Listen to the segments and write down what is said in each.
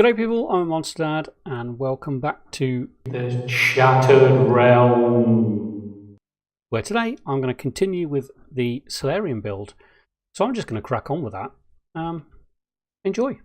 G'day people, I'm Monster Dad and welcome back to the Shattered Realm, where today I'm going to continue with the Solarian build. So I'm just going to crack on with that. Enjoy.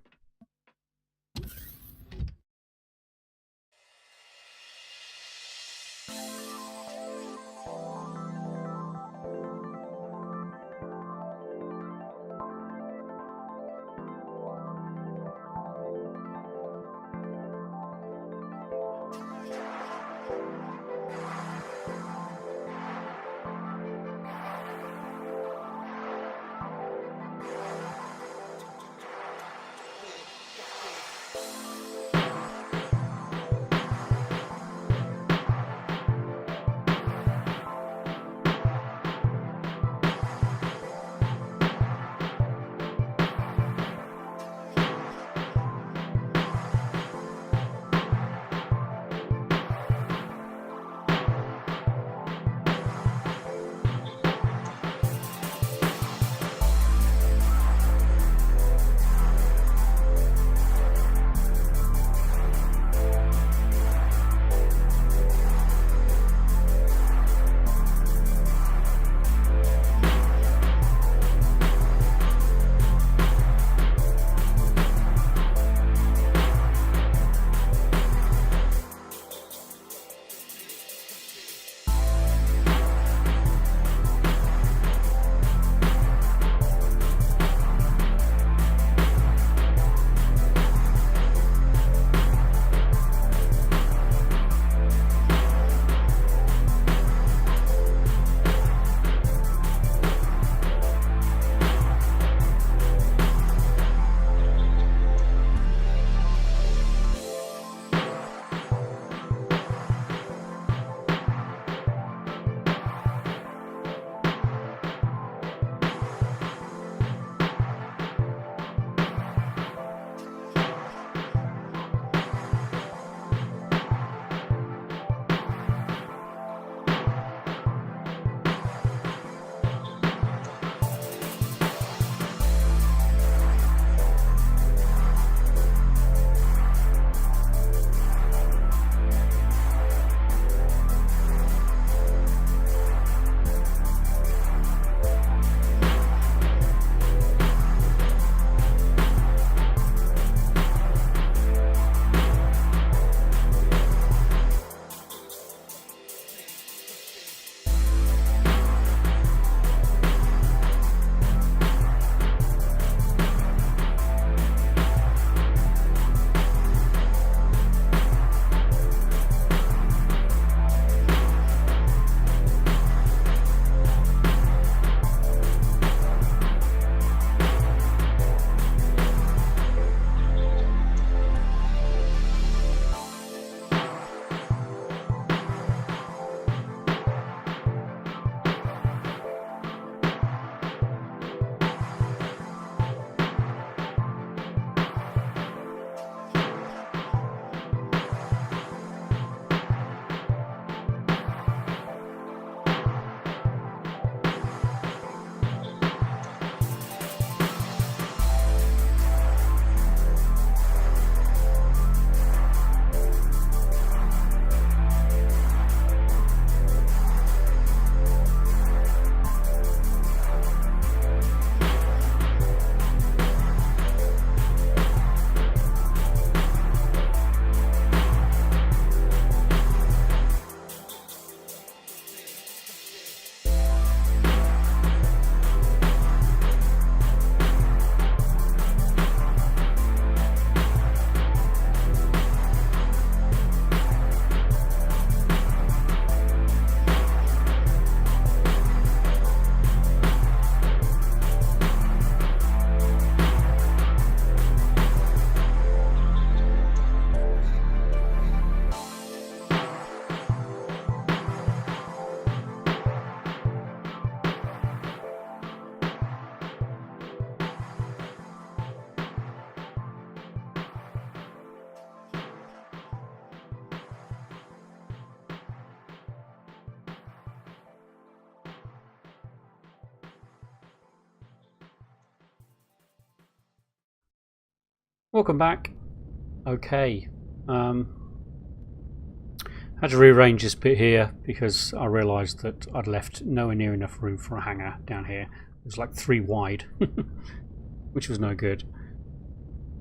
Welcome back. Okay. Had to rearrange this bit here because I realised that I'd left nowhere near enough room for a hangar down here. It was like 3 wide, which was no good.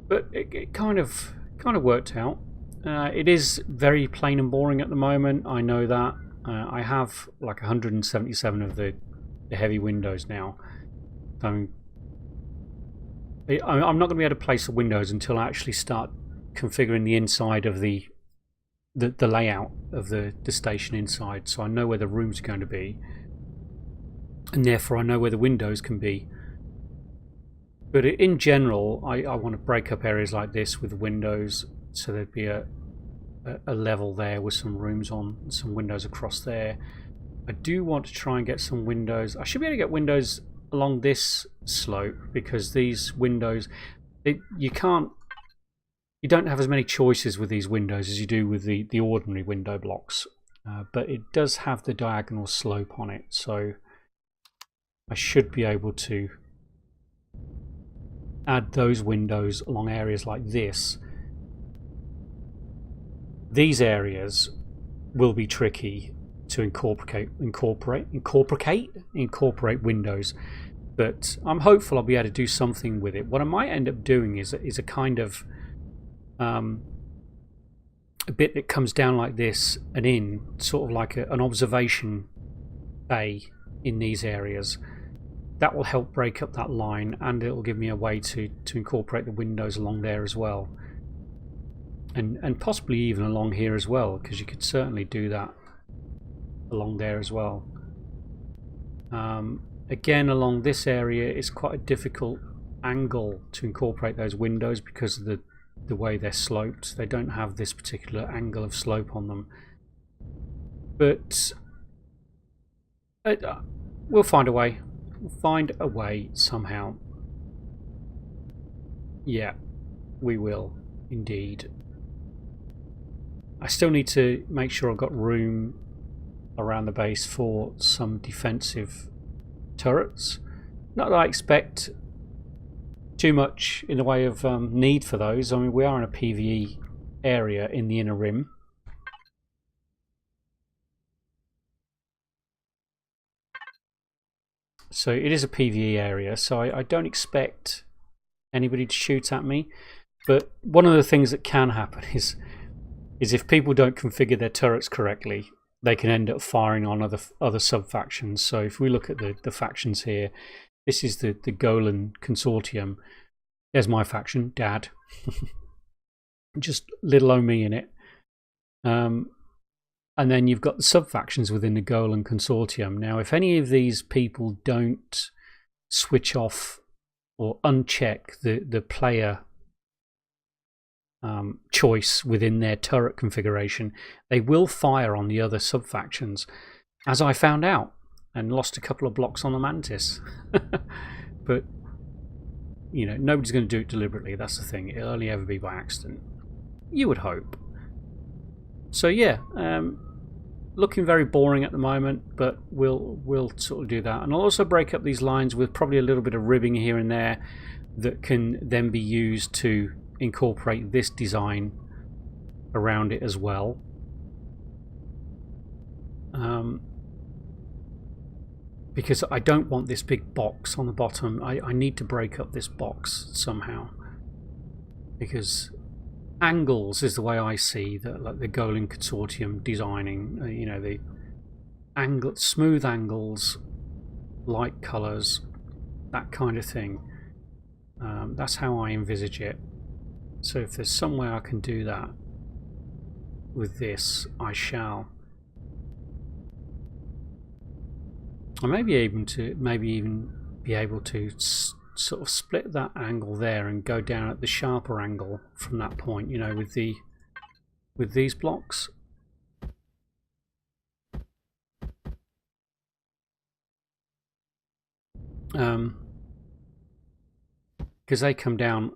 But it kind of worked out. It is very plain and boring at the moment. I know that. I have like 177 of the heavy windows now. So I'm not going to be able to place the windows until I actually start configuring the inside of the layout of the station inside, so I know where the rooms are going to be, and therefore I know where the windows can be. But in general, I want to break up areas like this with windows, so there'd be a level there with some rooms on, some windows across there. I do want to try and get some windows. I should be able to get windows along this slope, because these windows, you don't have as many choices with these windows as you do with the ordinary window blocks, but it does have the diagonal slope on it, so I should be able to add those windows along areas like this. These areas will be tricky to incorporate windows, but I'm hopeful I'll be able to do something with it. What I might end up doing is a kind of a bit that comes down like this and in, sort of like an observation bay in these areas. That will help break up that line, and it will give me a way to incorporate the windows along there as well, and possibly even along here as well, because you could certainly do that along there as well. Again, along this area it's quite a difficult angle to incorporate those windows because of the way they're sloped. They don't have this particular angle of slope on them, but we'll find a way. We'll find a way somehow. Yeah, we will indeed. I still need to make sure I've got room around the base for some defensive turrets. Not that I expect too much in the way of need for those. I mean, we are in a PvE area in the inner rim. So it is a PvE area, so I don't expect anybody to shoot at me. But one of the things that can happen is if people don't configure their turrets correctly, they can end up firing on other sub-factions. So if we look at the factions here, this is the Golan Consortium. There's my faction, Dad. Just little old me in it. And then you've got the sub-factions within the Golan Consortium. Now, if any of these people don't switch off or uncheck the player choice within their turret configuration, they will fire on the other sub-factions, as I found out, and lost a couple of blocks on the Mantis. But, you know, nobody's going to do it deliberately. That's the thing. It'll only ever be by accident. You would hope. So yeah, looking very boring at the moment, but we'll sort of do that. And I'll also break up these lines with probably a little bit of ribbing here and there that can then be used to incorporate this design around it as well. Because I don't want this big box on the bottom. I need to break up this box somehow, because angles is the way I see like the Golan Consortium designing. You know, the smooth angles, light colours, that kind of thing. That's how I envisage it. So if there's some way I can do that with this, I shall. I may be even be able to sort of split that angle there and go down at the sharper angle from that point, you know, with these blocks. Because they come down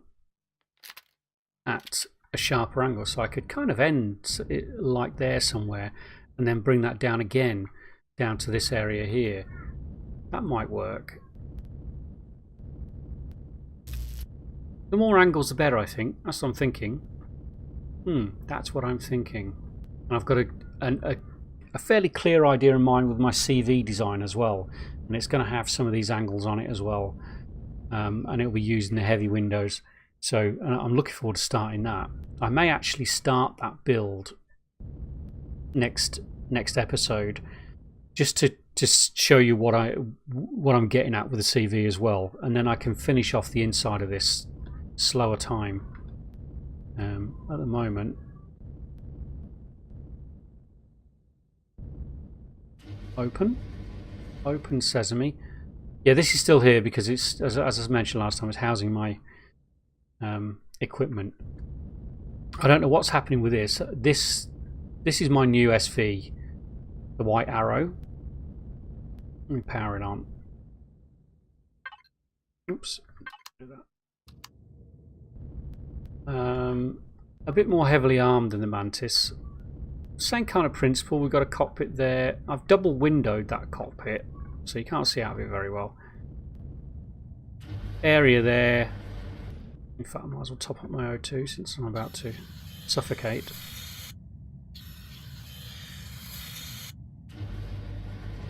at a sharper angle, so I could kind of end it like there somewhere and then bring that down again down to this area here. That might work. The more angles the better, I think. That's what I'm thinking. That's what I'm thinking. And I've got a fairly clear idea in mind with my CV design as well. And it's going to have some of these angles on it as well. And it'll be used in the heavy windows. So I'm looking forward to starting that. I may actually start that build next episode, just to show you what I'm getting at with the CV as well, and then I can finish off the inside of this slower time. At the moment, open sesame. Yeah, this is still here because it's, as I mentioned last time, it's housing my equipment. I don't know what's happening with this. This is my new SV, the white arrow. Let me power it on. Oops. Do that. A bit more heavily armed than the Mantis. Same kind of principle. We've got a cockpit there. I've double windowed that cockpit, so you can't see out of it very well. Area there. In fact, I might as well top up my O2 since I'm about to suffocate.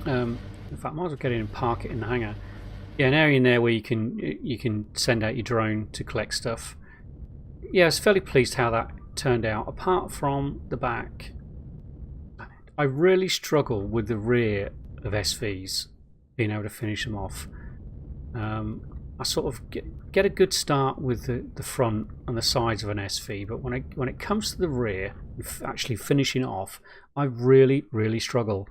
In fact, I might as well get in and park it in the hangar. Yeah, an area in there where you can send out your drone to collect stuff. Yeah, I was fairly pleased how that turned out. Apart from the back, I really struggle with the rear of SVs, being able to finish them off. I sort of get a good start with the front and the sides of an SV, but when it comes to the rear, actually finishing it off, I really struggle.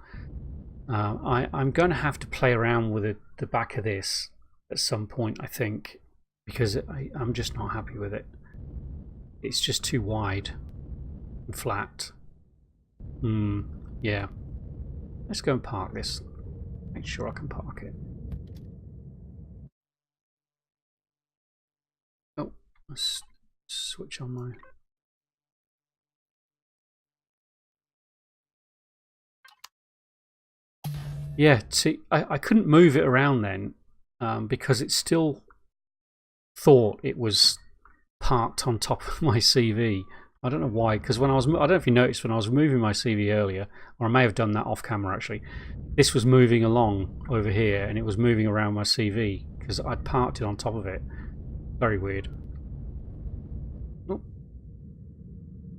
I'm going to have to play around with the back of this at some point, I think, because I'm just not happy with it. It's just too wide and flat. Yeah. Let's go and park this. Make sure I can park it. Oh, let's switch on my... Yeah, see, I couldn't move it around then because it still thought it was parked on top of my CV. I don't know why, because when I don't know if you noticed, when I was moving my CV earlier, or I may have done that off camera actually, this was moving along over here and it was moving around my CV because I'd parked it on top of it. Very weird. Oh.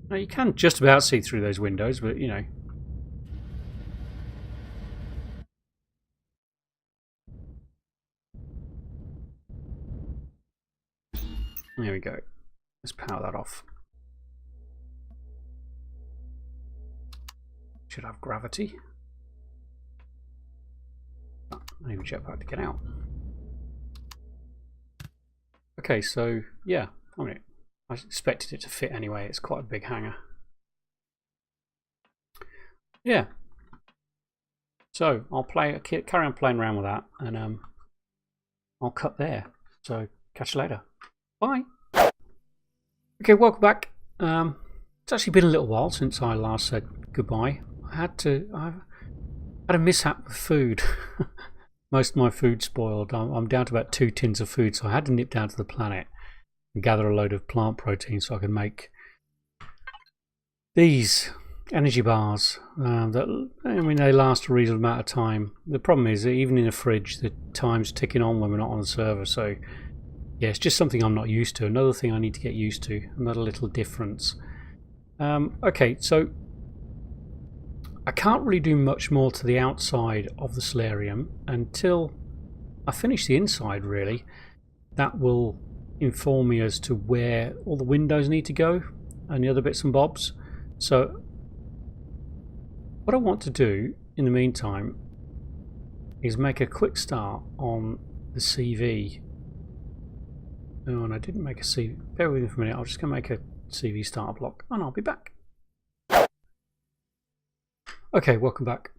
Now you can just about see through those windows, but you know. There we go. Let's power that off. Should have gravity. Oh, I need a jetpack to get out. Okay, so yeah, I mean, I expected it to fit anyway. It's quite a big hangar. Yeah. So I'll carry on playing around with that, and I'll cut there. So catch you later. Bye. Okay, welcome back. It's actually been a little while since I last said goodbye. I had a mishap with food. Most of my food spoiled. I'm down to about 2 tins of food, so I had to nip down to the planet and gather a load of plant protein so I can make these energy bars. They last a reasonable amount of time. The problem is that even in a fridge, the time's ticking on when we're not on the server. So yeah, it's just something I'm not used to. Another thing I need to get used to. Another little difference. Okay, so I can't really do much more to the outside of the solarium until I finish the inside, really. That will inform me as to where all the windows need to go and the other bits and bobs. So what I want to do in the meantime is make a quick start on the CV. Oh, and I didn't make a CV. Bear with me for a minute. I'm just going to make a CV starter block and I'll be back. Okay, welcome back.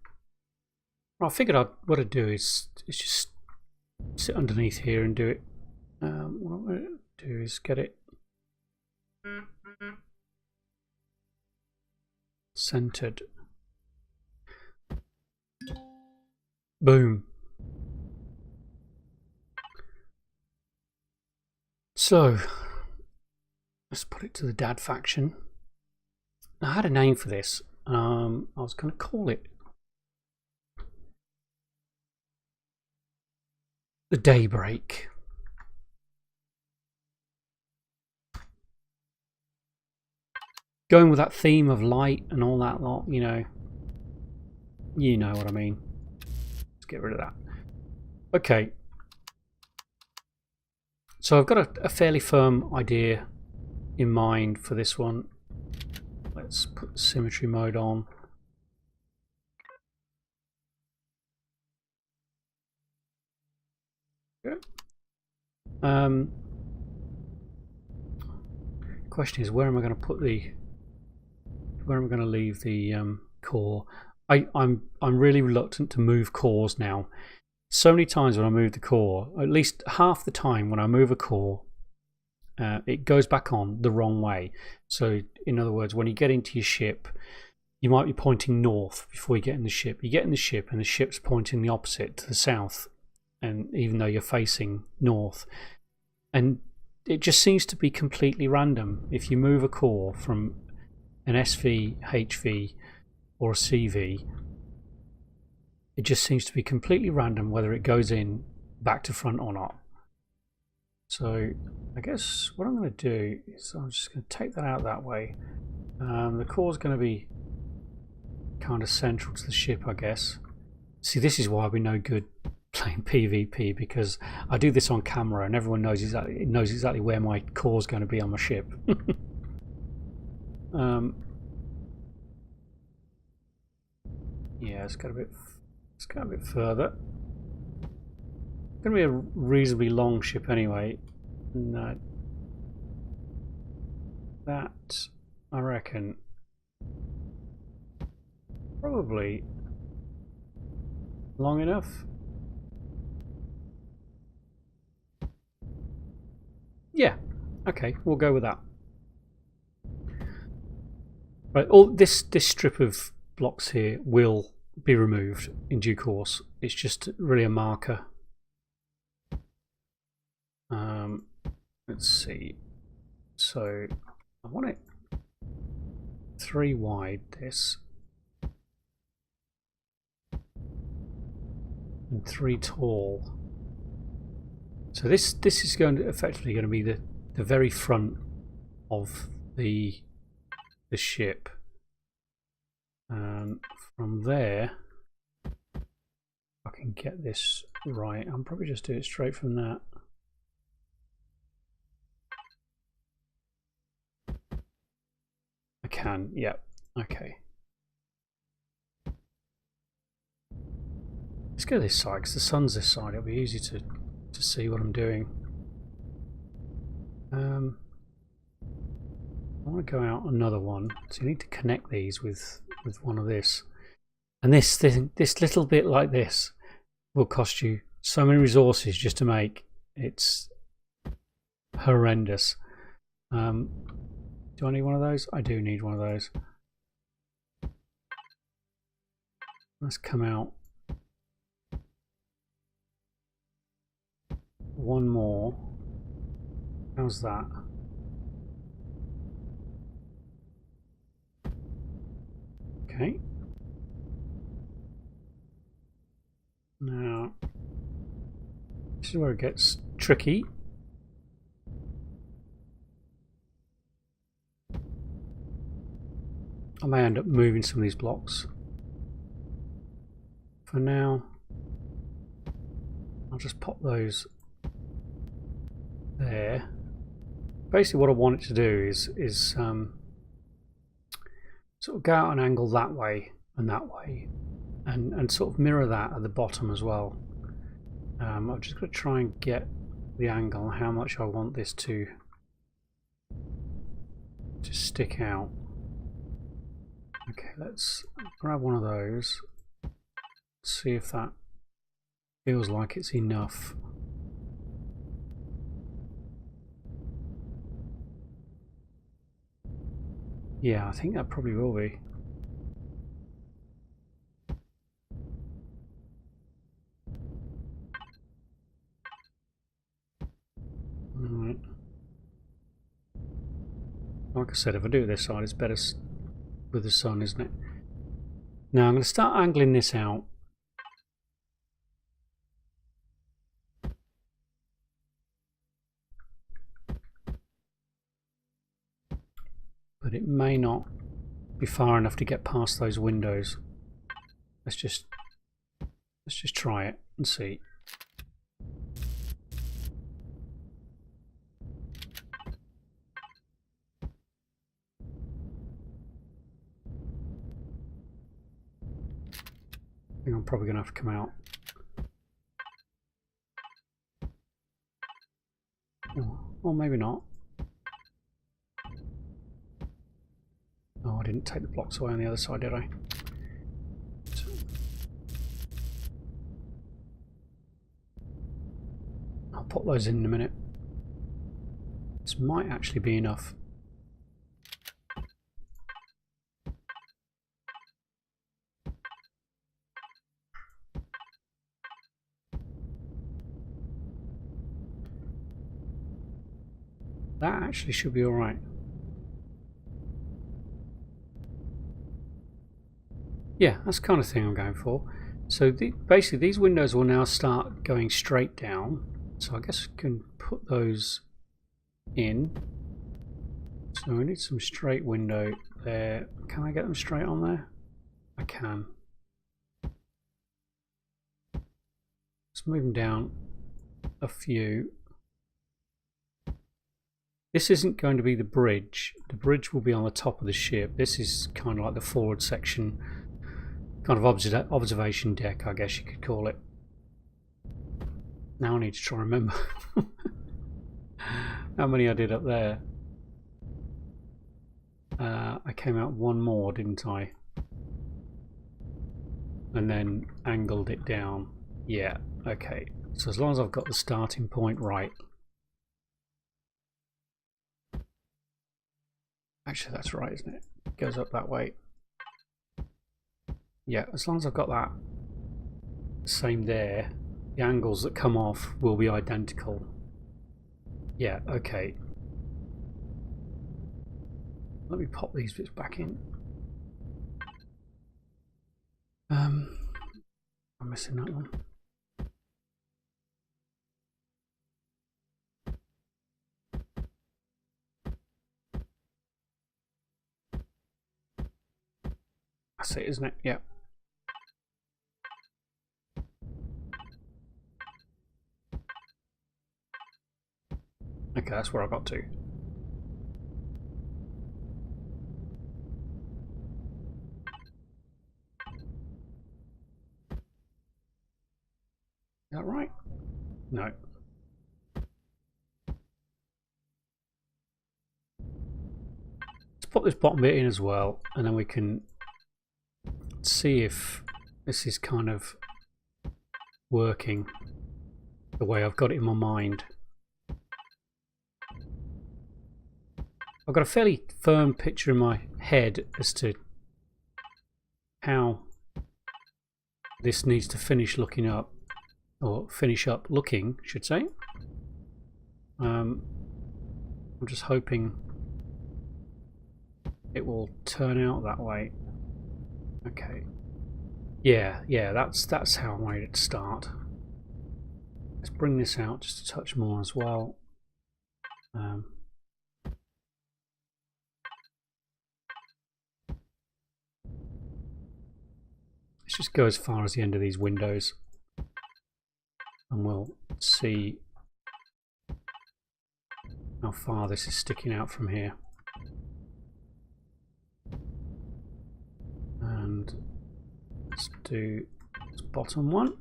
I figured what I'd do is just sit underneath here and do it. What I'm going to do is get it centered. Boom. So let's put it to the dad faction. I had a name for this. I was going to call it the Daybreak. Going with that theme of light and all that lot, you know what I mean. Let's get rid of that. Okay. So I've got a fairly firm idea in mind for this one. Let's put symmetry mode on. Question is, where am I going to put where am I going to leave the core? I'm really reluctant to move cores now. So many times when I move the core, at least half the time when I move a core, it goes back on the wrong way. So in other words, when you get into your ship, you might be pointing north before you get in the ship. You get in the ship and the ship's pointing the opposite, to the south, and even though you're facing north. And it just seems to be completely random. If you move a core from an SV, HV or a CV, it just seems to be completely random whether it goes in back to front or not. So I guess what I'm going to do is I'm just going to take that out that way. The core's going to be kind of central to the ship, I guess. See, this is why we're no good playing PvP, because I do this on camera and everyone knows exactly where my core's going to be on my ship. Yeah, it's got a bit further. It's going to be a reasonably long ship anyway. No, that I reckon probably long enough. Yeah, okay, we'll go with that. Right, all this strip of blocks here will be removed in due course. It's just really a marker. Let's see. So I want it 3 wide. This and 3 tall. So this is effectively going to be the very front of the ship. From there, I can get this right. I'll probably just do it straight from that. I can, yep. Okay. Let's go this side because the sun's this side. It'll be easy to see what I'm doing. I want to go out another one, so you need to connect these with one of this. And this little bit like this will cost you so many resources just to make. It's horrendous. Do I need one of those? I do need one of those. Let's come out. One more. How's that? Okay. Now, this is where it gets tricky. I may end up moving some of these blocks. For now, I'll just pop those there. Basically what I want it to do is sort of go out an angle that way and that way, and sort of mirror that at the bottom as well. I'm just going to try and get the angle and how much I want this to stick out. Okay, let's grab one of those, see if that feels like it's enough. Yeah, I think that probably will be. Alright. Like I said, if I do it this side, it's better with the sun, isn't it? Now I'm going to start angling this out. But it may not be far enough to get past those windows. Let's just try it and see. I think I'm probably going to have to come out. Or maybe not. Oh, I didn't take the blocks away on the other side, did I? I'll put those in a minute. This might actually be enough. That actually should be alright. Yeah, that's the kind of thing I'm going for. So basically these windows will now start going straight down. So I guess I can put those in. So we need some straight window there. Can I get them straight on there? I can. Let's move them down a few. This isn't going to be the bridge. The bridge will be on the top of the ship. This is kind of like the forward section, kind of observation deck, I guess you could call it. Now I need to try and remember how many I did up there. I came out one more, didn't I? And then angled it down. Yeah, okay. So as long as I've got the starting point right. Actually, that's right, isn't it? It goes up that way. Yeah, as long as I've got that same there, the angles that come off will be identical. Yeah, okay. Let me pop these bits back in. I'm missing that one. That's it, isn't it? Yeah. Okay, that's where I got to. Is that right? No. Let's put this bottom bit in as well, and then we can see if this is kind of working the way I've got it in my mind. I've got a fairly firm picture in my head as to how this needs to finish looking up, or finish up looking, I should say. I'm just hoping it will turn out that way. Okay. Yeah, that's how I wanted it to start. Let's bring this out just a touch more as well. Let's just go as far as the end of these windows, and we'll see how far this is sticking out from here. And let's do this bottom one.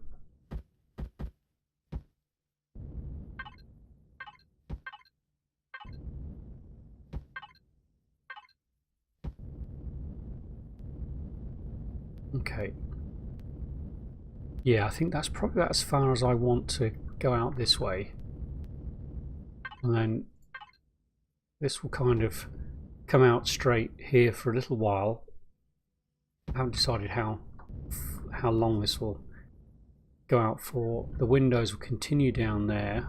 Okay. Yeah, I think that's probably about as far as I want to go out this way. And then this will kind of come out straight here for a little while. I haven't decided how long this will go out for. The windows will continue down there.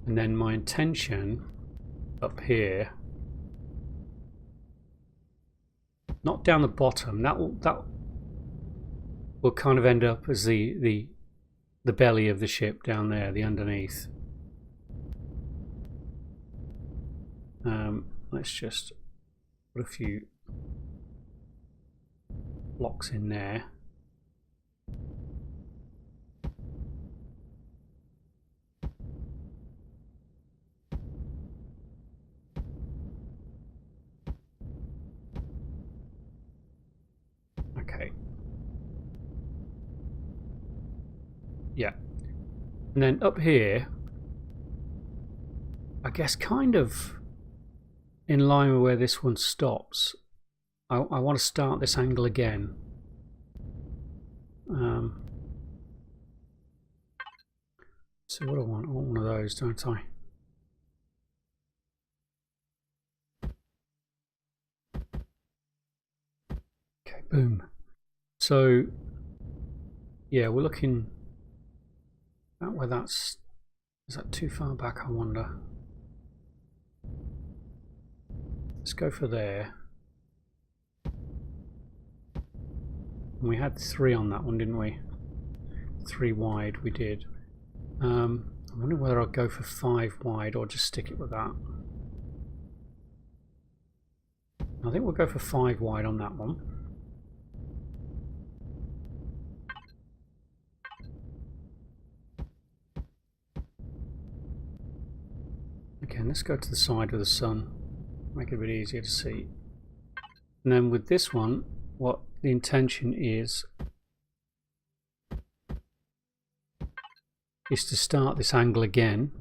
And then my intention up here, not down the bottom, that will kind of end up as the belly of the ship down there, the underneath. Let's just put a few blocks in there. Okay. Yeah. And then up here, I guess kind of in line with where this one stops, I want to start this angle again. So what do I want? I want one of those, don't I? Okay, boom. So yeah, we're looking at where that's... Is that too far back, I wonder? Let's go for there. And we had 3 on that one, didn't we? 3 wide we did. I'm wondering whether I'll go for 5 wide or just stick it with that. I think we'll go for 5 wide on that one. Again, let's go to the side with the sun. Make it a bit easier to see. And then with this one, what the intention is to start this angle again.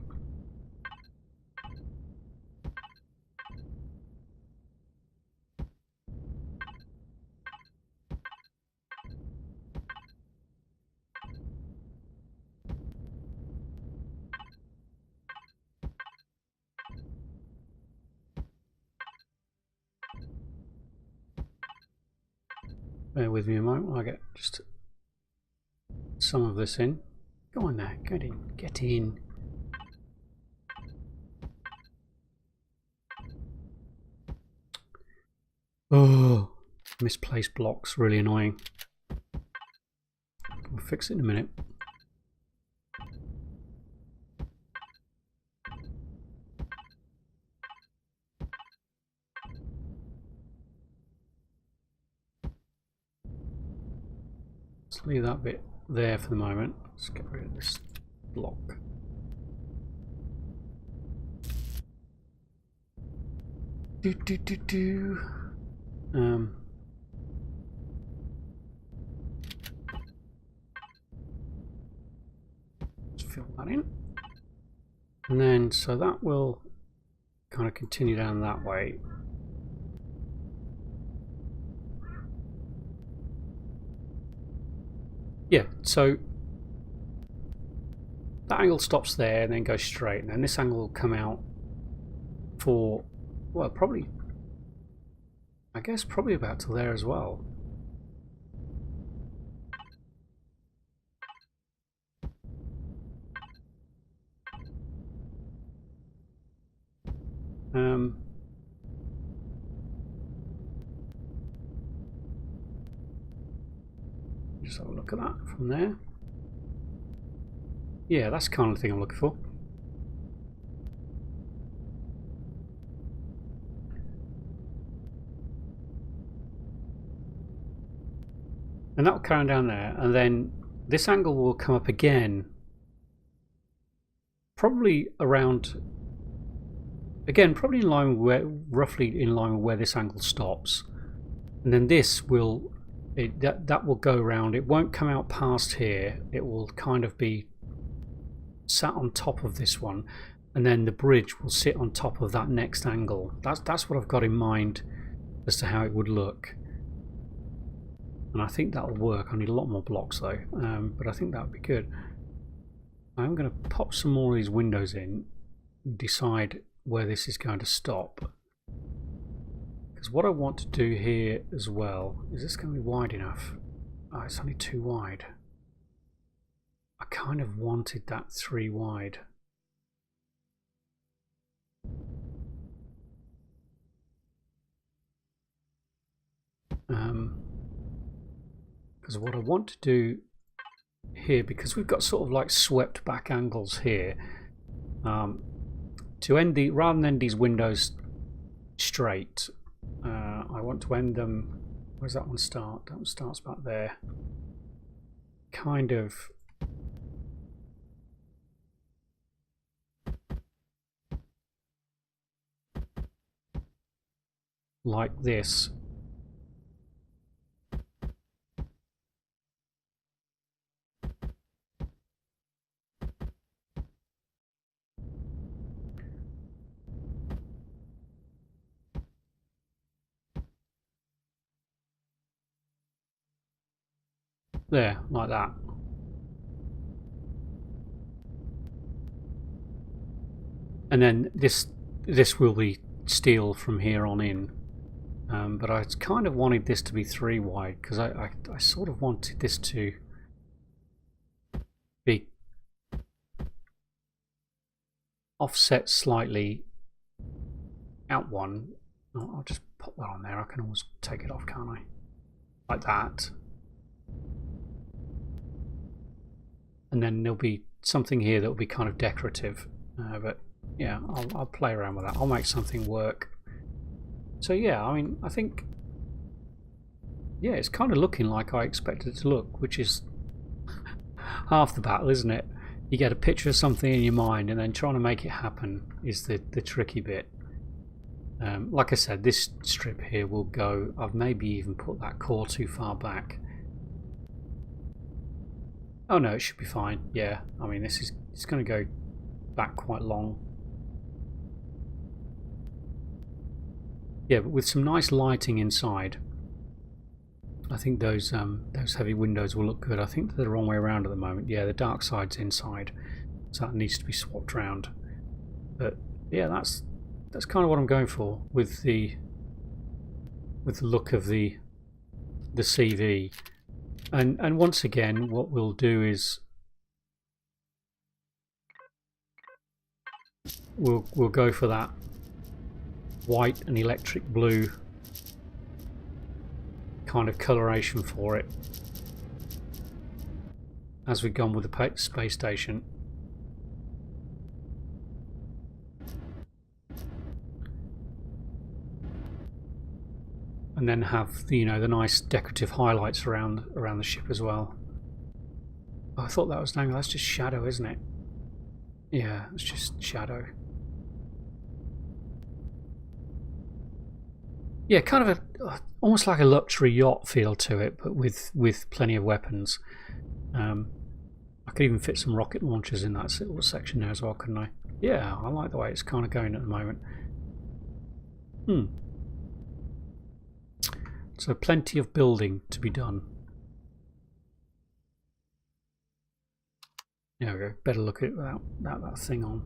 Bear with me a moment while I get just some of this in. Go on there, get in, get in. Oh, misplaced blocks, really annoying. We'll fix it in a minute. Let's leave that bit there for the moment. Let's get rid of this block. Let's fill that in. And then, so that will kind of continue down that way. Yeah, so that angle stops there and then goes straight, and then this angle will come out for, well, probably, I guess probably about to there as well. Just have a look at that from there. Yeah, that's the kind of thing I'm looking for. And that will carry on down there, and then this angle will come up again, probably around, again, probably in line with where, roughly in line with where this angle stops. And then this will, that will go around. It won't come out past here. It will kind of be sat on top of this one, and then the bridge will sit on top of that next angle. That's what I've got in mind as to how it would look. And I think that'll work. I need a lot more blocks though, but I think that would be good. I'm going to pop some more of these windows in and decide where this is going to stop. Because what I want to do here as well, is this going to be wide enough? Oh, it's only 2 wide. I kind of wanted that 3 wide. Because what I want to do here, because we've got sort of like swept back angles here, to end the, rather than end these windows straight, I want to end them. Where's that one start? That one starts back there. Kind of like this. There, like that. And then this will be steel from here on in. But I kind of wanted this to be 3 wide because I sort of wanted this to be offset slightly out one. I'll just pop that on there. I can always take it off, can't I? Like that. And then there'll be something here that will be kind of decorative. But yeah, I'll play around with that. I'll make something work. So yeah, I mean, I think, yeah, it's kind of looking like I expected it to look, which is half the battle, isn't it? You get a picture of something in your mind and then trying to make it happen is the tricky bit. Like I said, this strip here will go, I've maybe even put that core too far back. Oh no, it should be fine. Yeah, I mean, it's going to go back quite long. Yeah, but with some nice lighting inside, I think those heavy windows will look good. I think they're the wrong way around at the moment. Yeah, the dark side's inside, so that needs to be swapped around. But yeah, that's kind of what I'm going for with the look of the CV. And once again, what we'll do is we'll go for that white and electric blue kind of coloration for it, as we've gone with the space station. And then have the, you know, the nice decorative highlights around the ship as well. Oh, I thought that was dang, that's just shadow, isn't it? Yeah, it's just shadow. Yeah, kind of a almost like a luxury yacht feel to it, but with plenty of weapons. I could even fit some rocket launchers in that little section there as well, couldn't I? Yeah, I like the way it's kind of going at the moment. So plenty of building to be done. There we go. Better look at it without that thing on.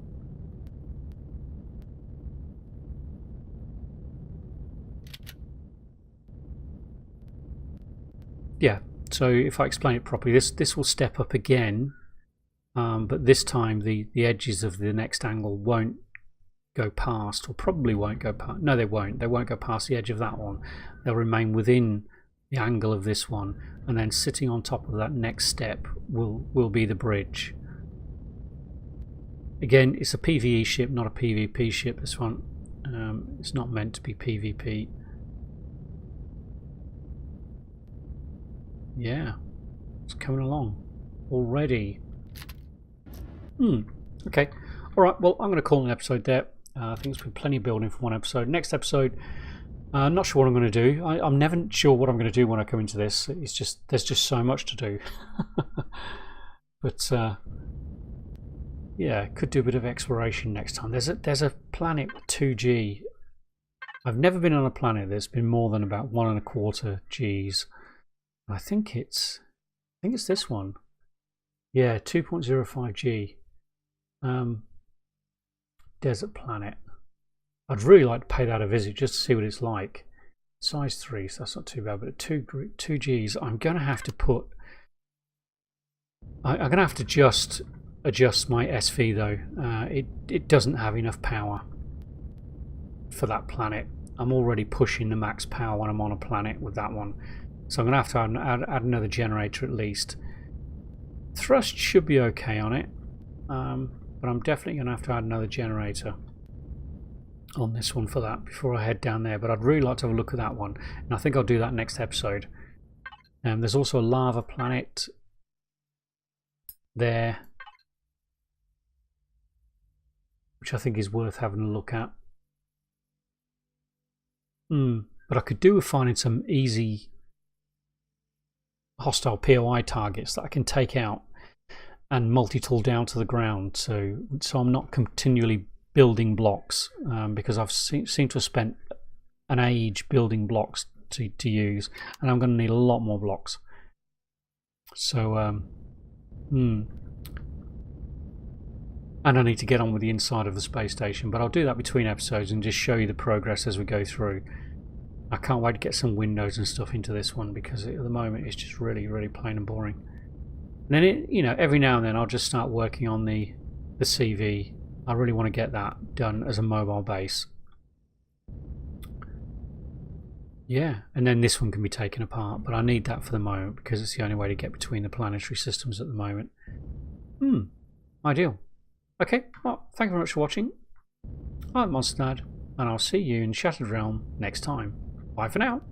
Yeah. So if I explain it properly, this will step up again, but this time the edges of the next angle won't go past, or probably won't go past. No, they won't. They won't go past the edge of that one. They'll remain within the angle of this one, and then sitting on top of that next step will be the bridge. Again, it's a PvE ship, not a PvP ship. This one, it's not meant to be PvP. Yeah, it's coming along already. Okay. All right. Well, I'm going to call an episode there. I think it's been plenty of building for one episode. Next episode, I'm not sure what I'm going to do. I'm never sure what I'm going to do when I come into this. It's just, there's just so much to do. But yeah, could do a bit of exploration next time. There's a planet 2G. I've never been on a planet that's been more than about 1.25 Gs. I think it's this one. Yeah, 2.05 G. Desert planet. I'd really like to pay that a visit just to see what it's like. Size 3, so that's not too bad, but at 2 Gs, I'm going to have to put... I'm going to have to just adjust my SV though. It doesn't have enough power for that planet. I'm already pushing the max power when I'm on a planet with that one. So I'm going to have to add another generator at least. Thrust should be okay on it. But I'm definitely going to have to add another generator on this one for that before I head down there. But I'd really like to have a look at that one. And I think I'll do that next episode. There's also a lava planet there, which I think is worth having a look at. But I could do with finding some easy hostile POI targets that I can take out and multi-tool down to the ground, so I'm not continually building blocks, because I've seem to have spent an age building blocks to use, and I'm going to need a lot more blocks. So and I need to get on with the inside of the space station, but I'll do that between episodes and just show you the progress as we go through. I can't wait to get some windows and stuff into this one, because at the moment it's just really plain and boring. And then you know, every now and then I'll just start working on the CV. I really want to get that done as a mobile base. Yeah, and then this one can be taken apart, but I need that for the moment because it's the only way to get between the planetary systems at the moment. Ideal. Okay, well, thank you very much for watching. I'm Monsternerd, and I'll see you in Shattered Realm next time. Bye for now.